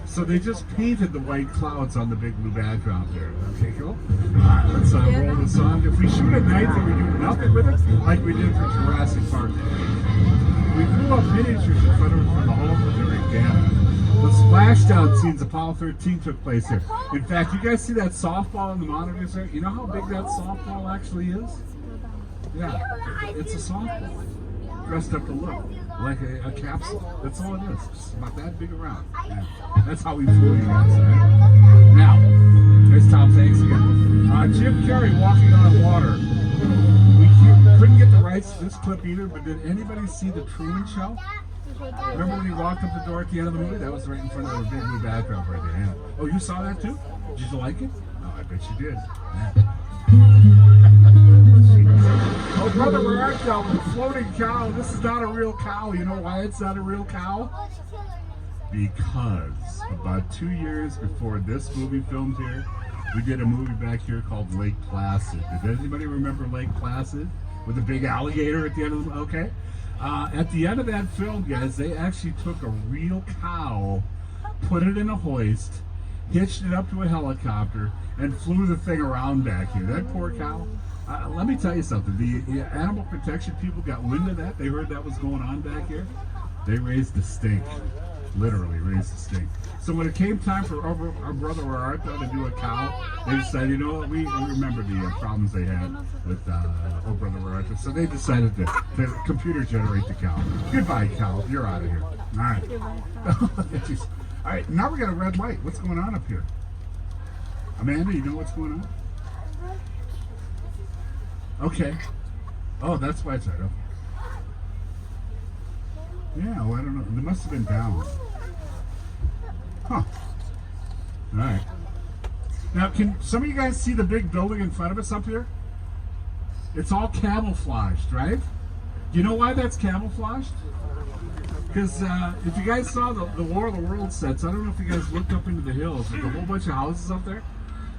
So they just painted the white clouds on the big blue backdrop there. Okay, cool? Alright, let's roll the song. If we shoot at night, then we do nothing with it, like we did for Jurassic Park. We blew up miniatures in front of it from the Hulk during Canada. The splashdown scenes of Apollo 13 took place here. In fact, you guys see that softball in the monitors there? You know how big that softball actually is? Yeah, it's a softball. Dressed up to look like a capsule. That's all it is. It's about that big around. Yeah. That's how we flew you guys, alright? Now, there's Tom Hanks again. Jim Carrey walking on water. We couldn't get the rights to this clip either, but did anybody see the Truman Show? Remember when he walked up the door at the end of the movie? That was right in front of the big blue backdrop right there. Yeah. Oh, you saw that too? Did you like it? Oh, I bet you did. Yeah. Oh, brother, where are you? Floating cow. This is not a real cow. You know why it's not a real cow? Because about 2 years before this movie filmed here, we did a movie back here called Lake Placid. Did anybody remember Lake Placid? With the big alligator at the end of the movie? Okay. At the end of that film, guys, they actually took a real cow, put it in a hoist, hitched it up to a helicopter, and flew the thing around back here. That poor cow. Let me tell you something. The animal protection people got wind of that. They heard that was going on back here. They raised a stink. literally raised the stink. So when it came time for our brother Arthur to do a cow, they decided, you know what, we remember the problems they had with our brother Arthur. So they decided to computer generate the cow. Goodbye, cow. You're out of here. All right. All right, now we got a red light. What's going on up here? Amanda, you know what's going on? Okay. Oh, that's why it's right up. Yeah, well, I don't know. They must have been down. Huh. All right. Now, can some of you guys see the big building in front of us up here? It's all camouflaged, right? Do you know why that's camouflaged? Because if you guys saw the War of the World sets, I don't know if you guys looked up into the hills. There's a whole bunch of houses up there.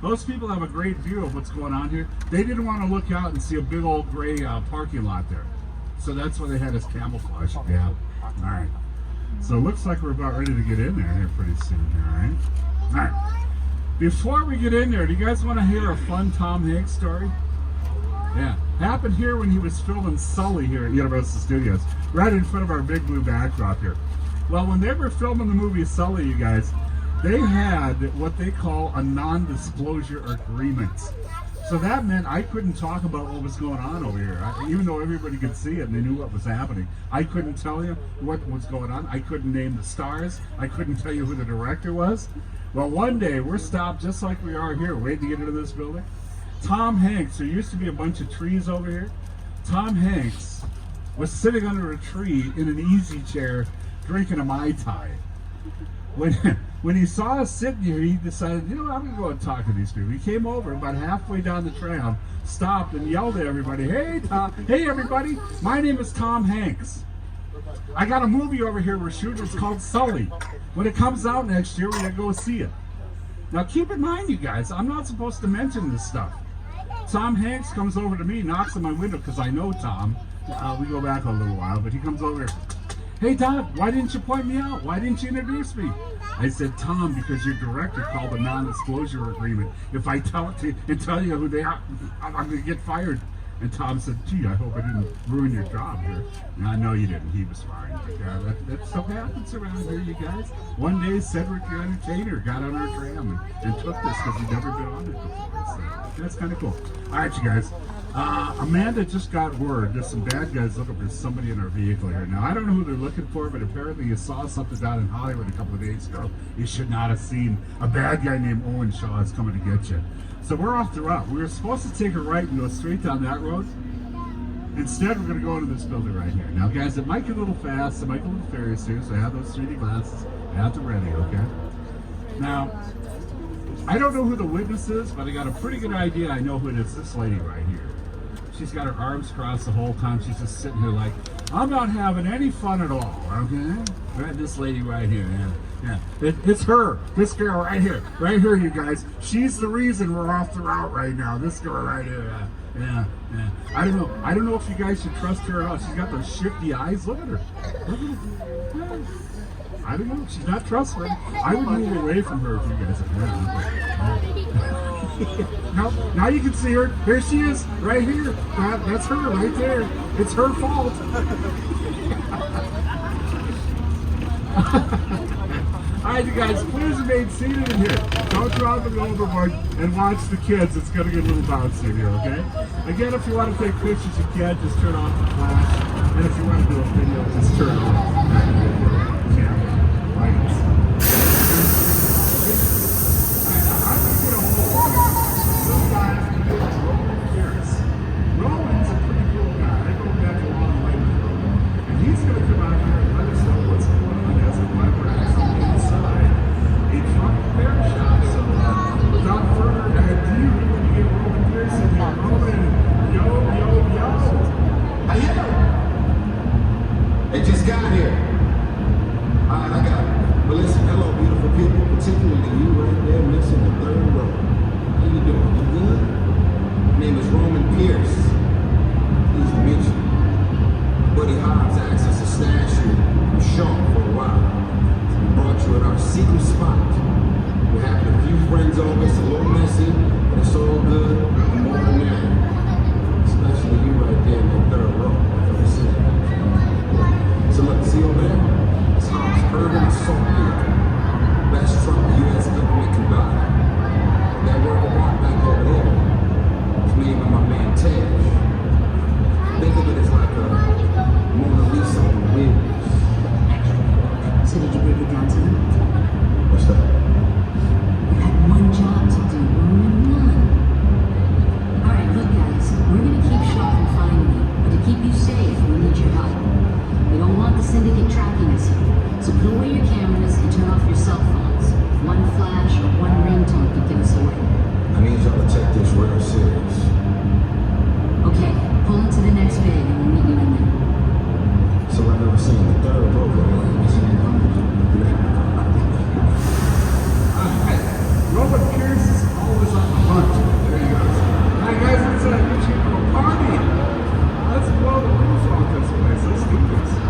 Those people have a great view of what's going on here. They didn't want to look out and see a big old gray parking lot there. So that's why they had us camouflage. Yeah. All right. So it looks like we're about ready to get in there here pretty soon. All right. All right. Before we get in there, do you guys want to hear a fun Tom Hanks story? Yeah. Happened here when he was filming Sully here at Universal Studios, right in front of our big blue backdrop here. Well, when they were filming the movie Sully, you guys, they had what they call a non-disclosure agreement. So that meant I couldn't talk about what was going on over here. Even though everybody could see it and they knew what was happening, I couldn't tell you what was going on. I couldn't name the stars. I couldn't tell you who the director was. Well, one day we're stopped just like we are here, waiting to get into this building. Tom Hanks, there used to be a bunch of trees over here. Tom Hanks was sitting under a tree in an easy chair drinking a Mai Tai. When he saw us sitting here, he decided, you know, I'm going to go and talk to these people. He came over about halfway down the tram, stopped and yelled at everybody, hey, hey everybody, my name is Tom Hanks. I got a movie over here we're shooting. It's called Sully. When it comes out next year, we're going to go see it. Now keep in mind, you guys, I'm not supposed to mention this stuff. Tom Hanks comes over to me, knocks on my window, because I know Tom. We go back a little while, but he comes over here. Hey, Tom, why didn't you point me out? Why didn't you introduce me? I said, Tom, because your director called a non-disclosure agreement. If I tell it to you and tell you who they are, I'm going to get fired. And Tom said, gee, I hope I didn't ruin your job here. No, you didn't. He was fine. But, that stuff happens around here, you guys. One day, Cedric the Entertainer got on our tram and took this because he'd never been on it before. So that's kind of cool. All right, you guys. Amanda just got word. There's some bad guys looking for somebody in our vehicle here. Now, I don't know who they're looking for, but apparently you saw something down in Hollywood a couple of days ago. You should not have seen. A bad guy named Owen Shaw is coming to get you. So we're off the route. We were supposed to take a right and go straight down that road. Instead, we're going to go into this building right here. Now, guys, it might get a little fast. It might get a little furious here, so I have those 3D glasses. I have them ready, okay? Now, I don't know who the witness is, but I got a pretty good idea. I know who it is. This lady right here. She's got her arms crossed the whole time. She's just sitting here like, I'm not having any fun at all, okay? Right, this lady right here, yeah. It's her, this girl right here, you guys. She's the reason we're off the route right now. This girl right here, yeah. I don't know if you guys should trust her at all. She's got those shifty eyes. Look at her. Yeah. I don't know. She's not trustworthy. I would move away from her if you guys had. Now you can see her. There she is, right here. That's her right there. It's her fault. Alright, you guys, please remain seated in here. Don't drop it overboard and watch the kids. It's going to get a little bouncy in here, okay? Again, if you want to take pictures, you can. Just turn off the flash. And if you want to do a video, just turn it off. Camera, lights. I'm going to get a hold of some guy named Roman Harris. Roman's a pretty cool guy. I go back a long way with Roman. And he's going to come out here and let us know what's going on as a we're actually inside a truck repair shop. So without further ado, we're going to get Roman Harris in here. Roman, yo. How you doing? They just got here. Alright, I got it. Well, listen, hello, beautiful people, particularly you right there next in the third row. How you doing? You good? My name is Roman Pierce. Pleased to meet you. Buddy Hobbs asked us to stash you with Sean for a while. We brought you at our secret spot. We're having a few friends over. It's a little messy, but it's all good. The more the merrier. Especially you right there in the third row. So look, see over there? It's Hobbs Urban Assault. get down to it. What's that? You have one job to do, Roman, one. Alright, look guys, we're gonna keep shopping finally, but to keep you safe, we need your help. We don't want the syndicate tracking us here, so put away your cameras and turn off your cell phones. One flash or one ringtone could give us away. I need y'all to take this real serious. Okay, pull into the next bay and we'll meet you in there. So I've never seen the third program. Robert Pierce is always on the hunt. There he goes. Hey guys, let's get you to a party. Let's blow the roof off this place. Let's do this.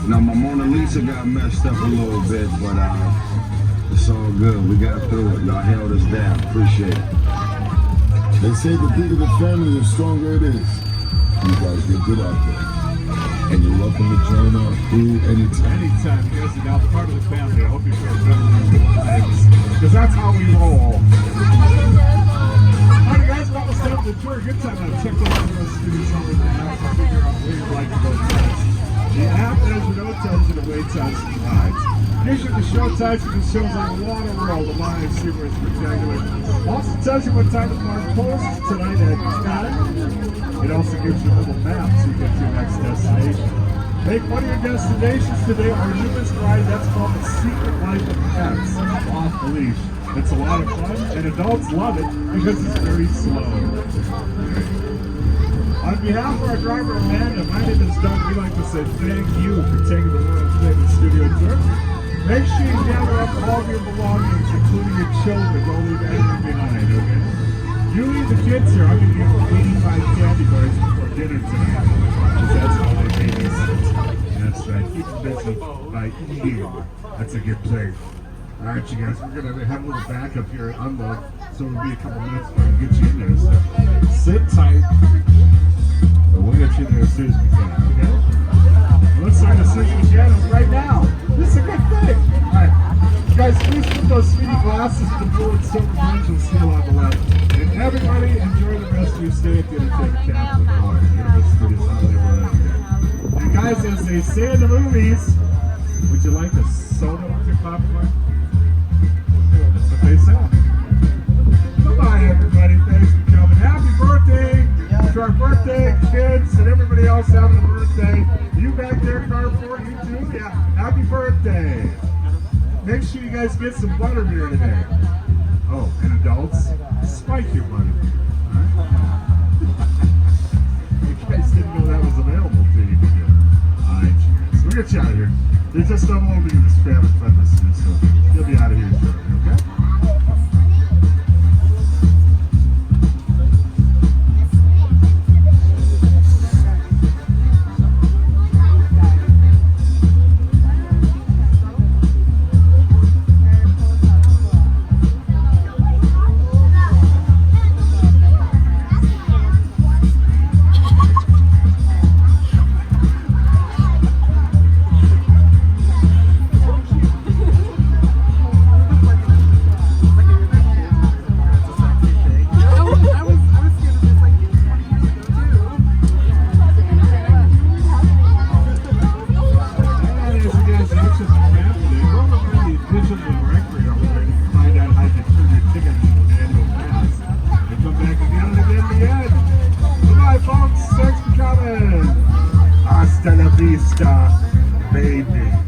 Now my Mona Lisa got messed up a little bit, but it's all good. We got through it. Y'all held us down. Appreciate it. They say the bigger the family, the stronger it is. You guys get good out there. And you're welcome to join our crew anytime. Anytime. You guys are now part of the family. I hope you feel better because that's how we roll. Alright guys, we're almost done. Enjoy a good time. Now check out those studios over the app. Figure out where you'd like to go next. The app, as you know, tells you the wait times and times. Gives you the show times for the shows on Waterworld, the live super spectacular. Also tells you what time the park closes tonight at 10. It also gives you a little map so you get to your next destination. Make one of your destinations today our newest ride. That's called The Secret Life of Pets off the leash. It's a lot of fun, and adults love it because it's very slow. On behalf of our driver Amanda, my name is Doug. We'd like to say thank you for taking the world's biggest studio tour. Make sure you gather up all of your belongings, including your children. Don't leave anything behind, okay? You leave the kids here. I'm going to give them 85 candy bars before dinner tonight. Because that's how they babysit. That's right. Keep them busy by eating. That's a good thing. Alright, you guys, we're going to have a little backup here at Unload. So it'll be a couple minutes before we get you in there. So sit tight. But we'll get you in there as soon as we can, okay? Let's start as soon as we can right now. This is a good thing. Alright. Guys, please put those speedy glasses to the blue and silver pencils still on the left. And everybody, enjoy the rest of your stay at the Entertainment Capital of University of Hollywood. And guys, as they say in the movies, would you like a soda with your popcorn? That's what they say. Bye, everybody. Thanks for coming. Happy birthday to our birthday kids and everybody else having a birthday. You back there, car 4, you too? Yeah. Happy birthday. Make sure you guys get some butterbeer today. Oh, and adults, spike your butterbeer. You guys didn't know that was available to you. Alright, cheers. We'll get you out of here. They just stumbled over you this family friendly, so you'll be out of here shortly, okay? Hasta la vista, baby.